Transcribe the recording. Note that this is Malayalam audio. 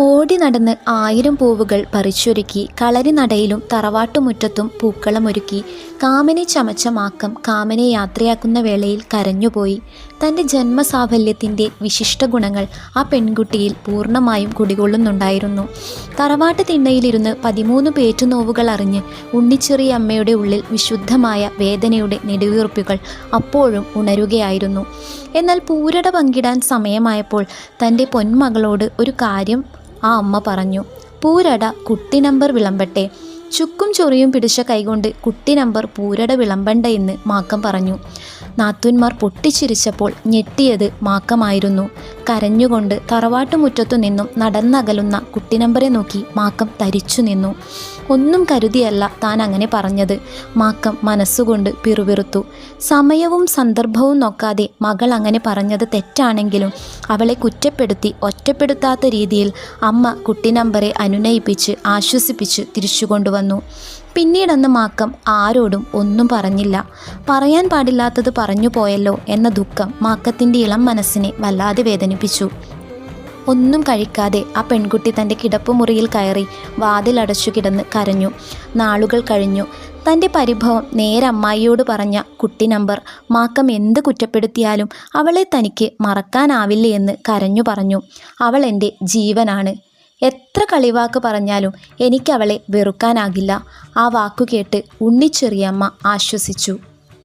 ഓടി നടന്ന് 1000 പൂവുകൾ പറിച്ചൊരുക്കി കളരിനടയിലും തറവാട്ടുമുറ്റത്തും പൂക്കളമൊരുക്കി കാമനെ ചമച്ച മാക്കം കാമനെ യാത്രയാക്കുന്ന വേളയിൽ കരഞ്ഞുപോയി. തൻ്റെ ജന്മസാഫല്യത്തിൻ്റെ വിശിഷ്ട ഗുണങ്ങൾ ആ പെൺകുട്ടിയിൽ പൂർണ്ണമായും കുടികൊള്ളുന്നുണ്ടായിരുന്നു. തറവാട്ട് തിണ്ണയിലിരുന്ന് 13 പേറ്റുനോവുകൾ അറിഞ്ഞ് ഉണ്ണിച്ചെറിയ അമ്മയുടെ ഉള്ളിൽ വിശുദ്ധമായ വേദനയുടെ നെടുവീർപ്പുകൾ അപ്പോഴും ഉണരുകയായിരുന്നു. എന്നാൽ പൂരട പങ്കിടാൻ സമയമായപ്പോൾ തൻ്റെ പൊന്മകളോട് ഒരു കാര്യം ആ അമ്മ പറഞ്ഞു. പൂരട കുട്ടി നമ്പർ വിളമ്പട്ടെ. ചുക്കും ചൊറിയും പിടിച്ച കൈകൊണ്ട് കുട്ടി നമ്പർ പൂരട വിളമ്പണ്ട എന്ന് മാക്കം പറഞ്ഞു. നാത്തൂന്മാർ പൊട്ടിച്ചിരിച്ചപ്പോൾ ഞെട്ടിയത് മാക്കമായിരുന്നു. കരഞ്ഞുകൊണ്ട് തറവാട്ടുമുറ്റത്തു നിന്നും നടന്നകലുന്ന കുട്ടി നമ്പറെ നോക്കി മാക്കം തരിച്ചു നിന്നു. ഒന്നും കരുതിയല്ല താൻ അങ്ങനെ പറഞ്ഞത്. മാക്കം മനസ്സുകൊണ്ട് പിറുപിറുത്തു. സമയവും സന്ദർഭവും നോക്കാതെ മകൾ അങ്ങനെ പറഞ്ഞത് തെറ്റാണെങ്കിലും അവളെ കുറ്റപ്പെടുത്തി ഒറ്റപ്പെടുത്താത്ത രീതിയിൽ അമ്മ കുട്ടി നമ്പറെ അനുനയിപ്പിച്ച് ആശ്വസിപ്പിച്ച് തിരിച്ചു കൊണ്ടുവന്നു. പിന്നീടന്ന് മാക്കം ആരോടും ഒന്നും പറഞ്ഞില്ല. പറയാൻ പാടില്ലാത്തത് പറഞ്ഞു പോയല്ലോ എന്ന ദുഃഖം മാക്കത്തിൻ്റെ ഇളം മനസ്സിനെ വല്ലാതെ വേദനിപ്പിച്ചു. ഒന്നും കഴിക്കാതെ ആ പെൺകുട്ടി തൻ്റെ കിടപ്പുമുറിയിൽ കയറി വാതിലടച്ചു കിടന്ന് കരഞ്ഞു. നാളുകൾ കഴിഞ്ഞു. തൻ്റെ പരിഭവം നേരെ അമ്മായിയോട് പറഞ്ഞ കുട്ടി നമ്പർ മാക്കം എന്ത് കുറ്റപ്പെടുത്തിയാലും അവളെ തനിക്ക് മറക്കാനാവില്ല എന്ന് കരഞ്ഞു പറഞ്ഞു. അവൾ എൻ്റെ ജീവനാണ്. എത്ര കളിവാക്ക് പറഞ്ഞാലും എനിക്കവളെ വെറുക്കാനാകില്ല. ആ വാക്കുകേട്ട് ഉണ്ണിച്ചെറിയമ്മ ആശ്വസിച്ചു.